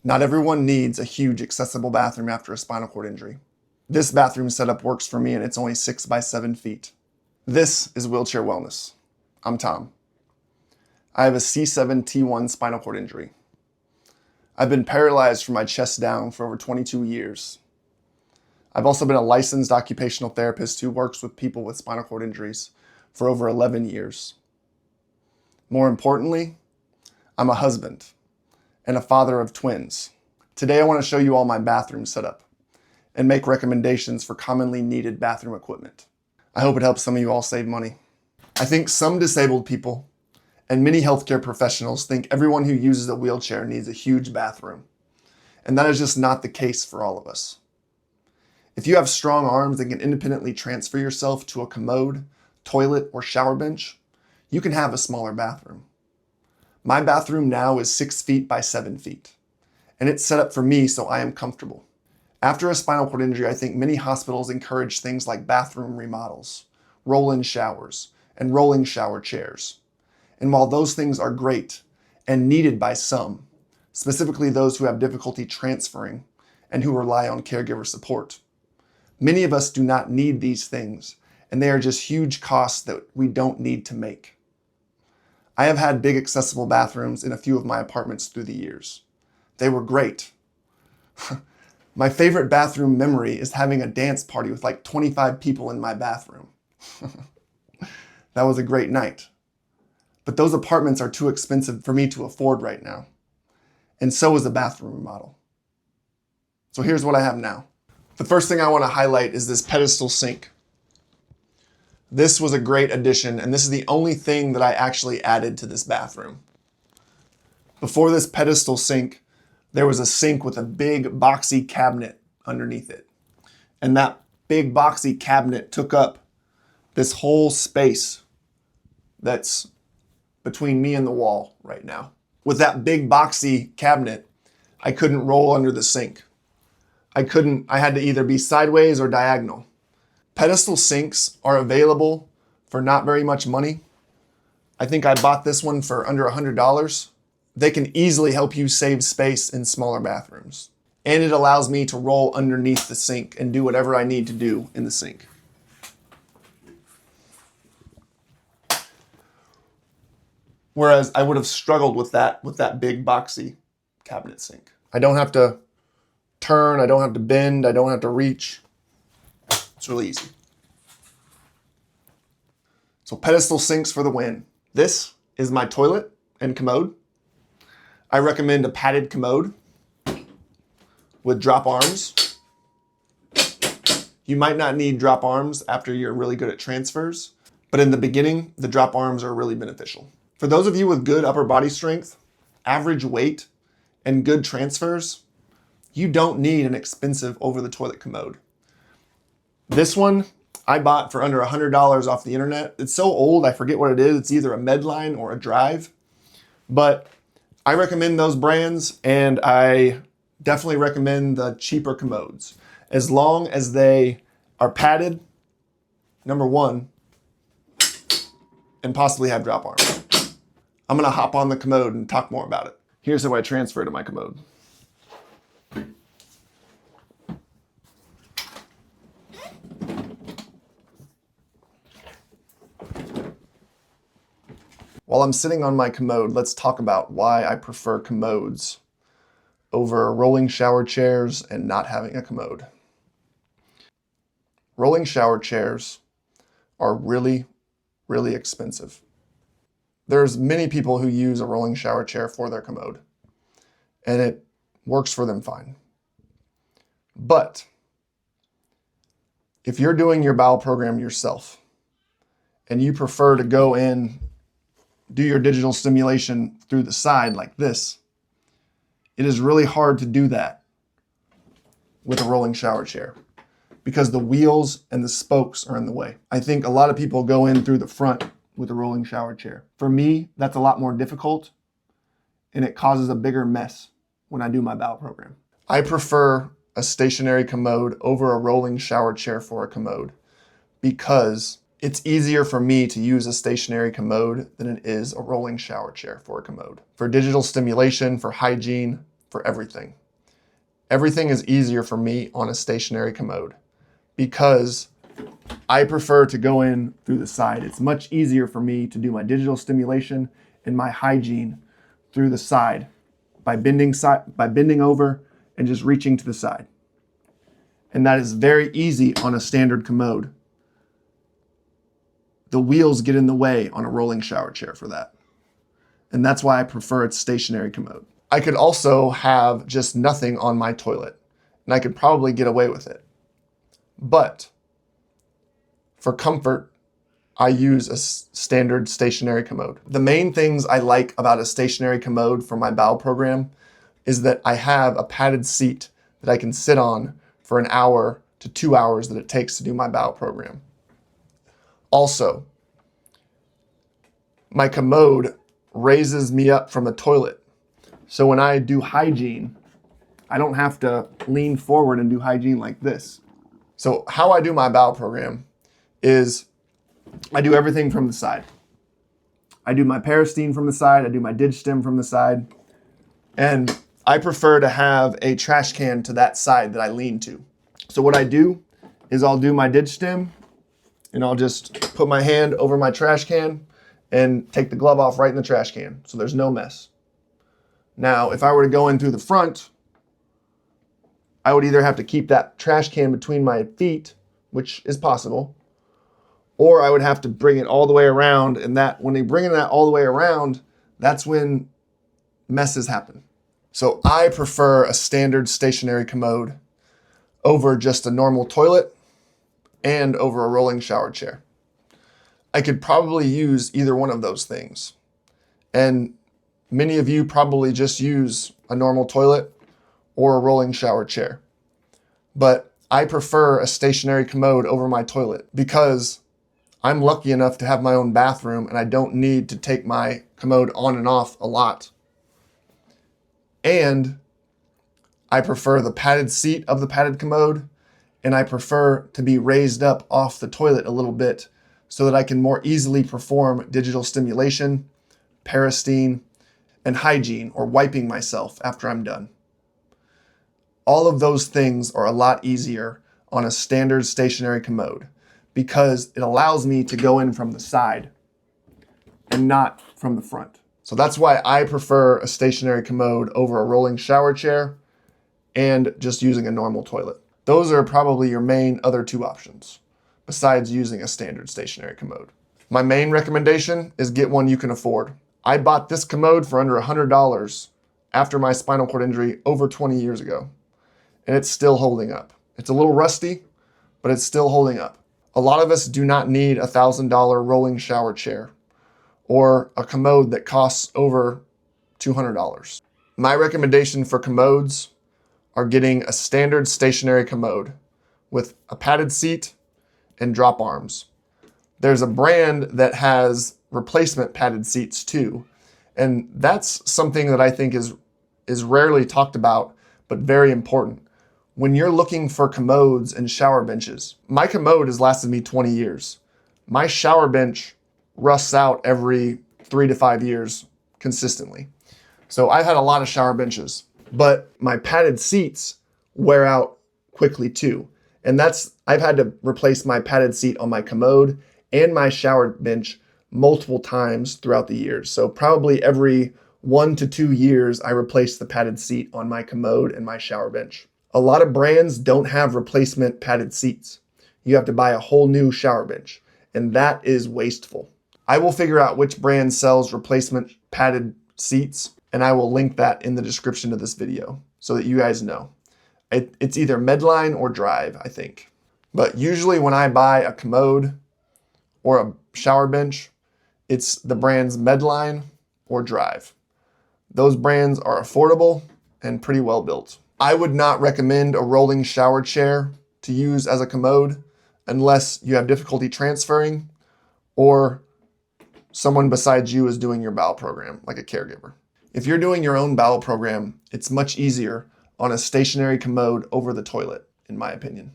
Not everyone needs a huge accessible bathroom after a spinal cord injury. This bathroom setup works for me and it's only 6 by 7 feet. This is Wheelchair Wellness. I'm Tom. I have a C7-T1 spinal cord injury. I've been paralyzed from my chest down for over 22 years. I've also been a licensed occupational therapist who works with people with spinal cord injuries for over 11 years. More importantly, I'm a husband and a father of twins. Today I want to show you all my bathroom setup and make recommendations for commonly needed bathroom equipment. I hope it helps some of you all save money. I think some disabled people and many healthcare professionals think everyone who uses a wheelchair needs a huge bathroom. And that is just not the case for all of us. If you have strong arms and can independently transfer yourself to a commode, toilet, or shower bench, you can have a smaller bathroom. My bathroom now is 6 feet by 7 feet, and it's set up for me so I am comfortable. After a spinal cord injury, I think many hospitals encourage things like bathroom remodels, roll-in showers, and rolling shower chairs. And while those things are great and needed by some, specifically those who have difficulty transferring and who rely on caregiver support, many of us do not need these things, and they are just huge costs that we don't need to make. I have had big accessible bathrooms in a few of my apartments through the years. They were great. My favorite bathroom memory is having a dance party with like 25 people in my bathroom. That was a great night. But those apartments are too expensive for me to afford right now. And so is a bathroom remodel. So here's what I have now. The first thing I want to highlight is this pedestal sink. This was a great addition, and this is the only thing that I actually added to this bathroom. Before this pedestal sink, there was a sink with a big boxy cabinet underneath it. And that big boxy cabinet took up this whole space that's between me and the wall right now. With that big boxy cabinet, I couldn't roll under the sink. I had to either be sideways or diagonal. Pedestal sinks are available for not very much money. I think I bought this one for under $100. They can easily help you save space in smaller bathrooms. And it allows me to roll underneath the sink and do whatever I need to do in the sink. Whereas I would have struggled with that big boxy cabinet sink. I don't have to turn, I don't have to bend, I don't have to reach. It's really easy. So pedestal sinks for the win. This is my toilet and commode. I recommend a padded commode with drop arms. You might not need drop arms after you're really good at transfers, but in the beginning, the drop arms are really beneficial. For those of you with good upper body strength, average weight, and good transfers, you don't need an expensive over-the-toilet commode. This one I bought for under $100 off the internet. It's so old, I forget what it is. It's either a Medline or a Drive, but I recommend those brands, and I definitely recommend the cheaper commodes. As long as they are padded, number one, and possibly have drop arms. I'm gonna hop on the commode and talk more about it. Here's how I transfer to my commode. While I'm sitting on my commode, let's talk about why I prefer commodes over rolling shower chairs and not having a commode. Rolling shower chairs are really, really expensive. There's many people who use a rolling shower chair for their commode, and it works for them fine. But if you're doing your bowel program yourself and you prefer to go in, do your digital stimulation through the side like this, it is really hard to do that with a rolling shower chair because the wheels and the spokes are in the way. I think a lot of people go in through the front with a rolling shower chair. For me, that's a lot more difficult, and it causes a bigger mess when I do my bowel program. I prefer a stationary commode over a rolling shower chair for a commode because it's easier for me to use a stationary commode than it is a rolling shower chair for a commode. For digital stimulation, for hygiene, for everything. Everything is easier for me on a stationary commode because I prefer to go in through the side. It's much easier for me to do my digital stimulation and my hygiene through the side by bending over and just reaching to the side. And that is very easy on a standard commode. The wheels get in the way on a rolling shower chair for that. And that's why I prefer its stationary commode. I could also have just nothing on my toilet, and I could probably get away with it. But for comfort, I use a standard stationary commode. The main things I like about a stationary commode for my bowel program is that I have a padded seat that I can sit on for an hour to 2 hours that it takes to do my bowel program. Also, my commode raises me up from the toilet. So when I do hygiene, I don't have to lean forward and do hygiene like this. So how I do my bowel program is I do everything from the side. I do my parastene from the side, I do my dig stim from the side, and I prefer to have a trash can to that side that I lean to. So what I do is I'll do my dig stim and I'll just put my hand over my trash can and take the glove off right in the trash can, so there's no mess. Now, if I were to go in through the front, I would either have to keep that trash can between my feet, which is possible, or I would have to bring it all the way around, and that when they bring that all the way around, that's when messes happen. So I prefer a standard stationary commode over just a normal toilet and over a rolling shower chair. I could probably use either one of those things. And many of you probably just use a normal toilet or a rolling shower chair. But I prefer a stationary commode over my toilet because I'm lucky enough to have my own bathroom and I don't need to take my commode on and off a lot. And I prefer the padded seat of the padded commode, and I prefer to be raised up off the toilet a little bit so that I can more easily perform digital stimulation, parastene, and hygiene, or wiping myself after I'm done. All of those things are a lot easier on a standard stationary commode because it allows me to go in from the side and not from the front. So that's why I prefer a stationary commode over a rolling shower chair and just using a normal toilet. Those are probably your main other two options, besides using a standard stationary commode. My main recommendation is get one you can afford. I bought this commode for under $100 after my spinal cord injury over 20 years ago, and it's still holding up. It's a little rusty, but it's still holding up. A lot of us do not need a $1,000 rolling shower chair or a commode that costs over $200. My recommendation for commodes are getting a standard stationary commode with a padded seat and drop arms. There's a brand that has replacement padded seats too, and that's something that I think is rarely talked about, but very important. When you're looking for commodes and shower benches, my commode has lasted me 20 years. My shower bench rusts out every 3 to 5 years consistently. So I've had a lot of shower benches, but my padded seats wear out quickly too. And I've had to replace my padded seat on my commode and my shower bench multiple times throughout the years. So probably every 1 to 2 years, I replace the padded seat on my commode and my shower bench. A lot of brands don't have replacement padded seats. You have to buy a whole new shower bench, and that is wasteful. I will figure out which brand sells replacement padded seats, and I will link that in the description of this video so that you guys know. It's either Medline or Drive, I think. But usually when I buy a commode or a shower bench, it's the brands Medline or Drive. Those brands are affordable and pretty well built. I would not recommend a rolling shower chair to use as a commode unless you have difficulty transferring or someone besides you is doing your bowel program, like a caregiver. If you're doing your own bowel program, it's much easier on a stationary commode over the toilet, in my opinion.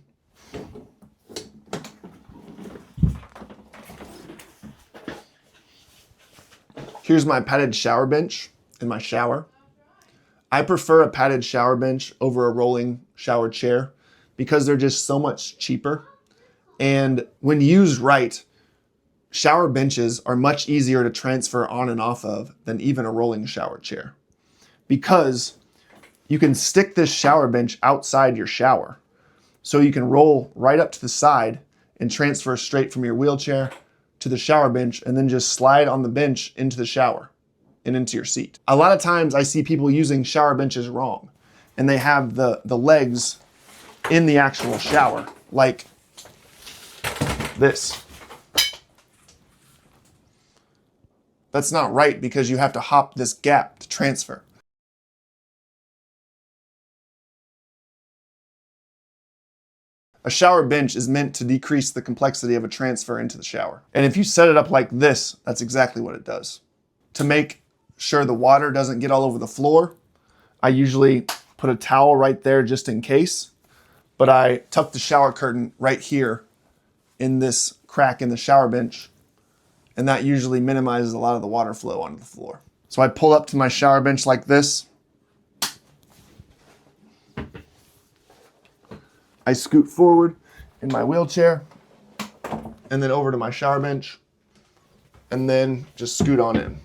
Here's my padded shower bench in my shower. I prefer a padded shower bench over a rolling shower chair because they're just so much cheaper. And when used right, shower benches are much easier to transfer on and off of than even a rolling shower chair, because you can stick this shower bench outside your shower. So you can roll right up to the side and transfer straight from your wheelchair to the shower bench, and then just slide on the bench into the shower and into your seat. A lot of times I see people using shower benches wrong, and they have the legs in the actual shower, like this. That's not right, because you have to hop this gap to transfer. A shower bench is meant to decrease the complexity of a transfer into the shower. And if you set it up like this, that's exactly what it does. To make sure the water doesn't get all over the floor, I usually put a towel right there just in case, but I tuck the shower curtain right here in this crack in the shower bench, and that usually minimizes a lot of the water flow onto the floor. So I pull up to my shower bench like this. I scoot forward in my wheelchair, and then over to my shower bench, and then just scoot on in.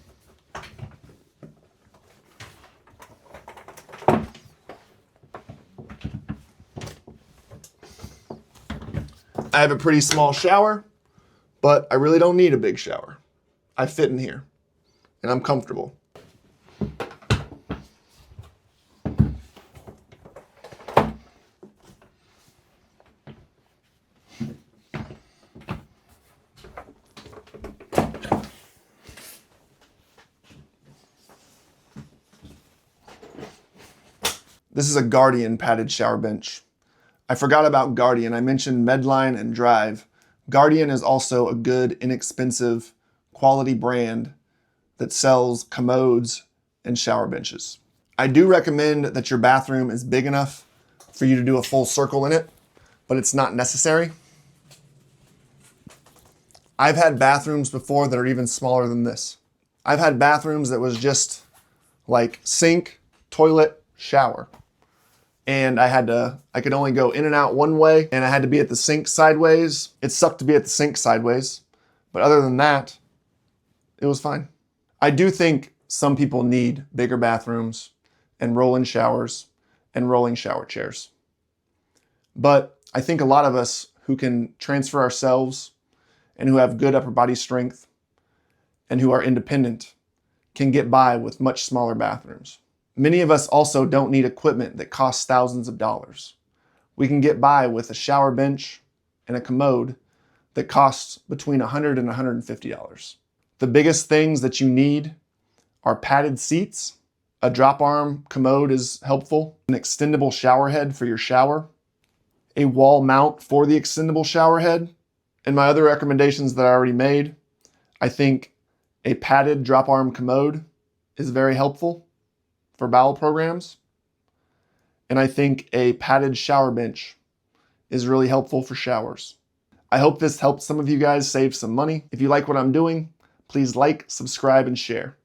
I have a pretty small shower, but I really don't need a big shower. I fit in here, and I'm comfortable. This is a Guardian padded shower bench. I forgot about Guardian. I mentioned Medline and Drive. Guardian is also a good, inexpensive, quality brand that sells commodes and shower benches. I do recommend that your bathroom is big enough for you to do a full circle in it, but it's not necessary. I've had bathrooms before that are even smaller than this. I've had bathrooms that was just like sink, toilet, shower. And I could only go in and out one way, and I had to be at the sink sideways. It sucked to be at the sink sideways, but other than that, it was fine. I do think some people need bigger bathrooms and roll-in showers and rolling shower chairs. But I think a lot of us who can transfer ourselves and who have good upper body strength and who are independent can get by with much smaller bathrooms. Many of us also don't need equipment that costs thousands of dollars. We can get by with a shower bench and a commode that costs between $100 and $150. The biggest things that you need are padded seats. A drop arm commode is helpful. An extendable shower head for your shower. A wall mount for the extendable shower head. And my other recommendations that I already made, I think a padded drop arm commode is very helpful for bowel programs. And I think a padded shower bench is really helpful for showers. I hope this helped some of you guys save some money. If you like what I'm doing, please like, subscribe, and share.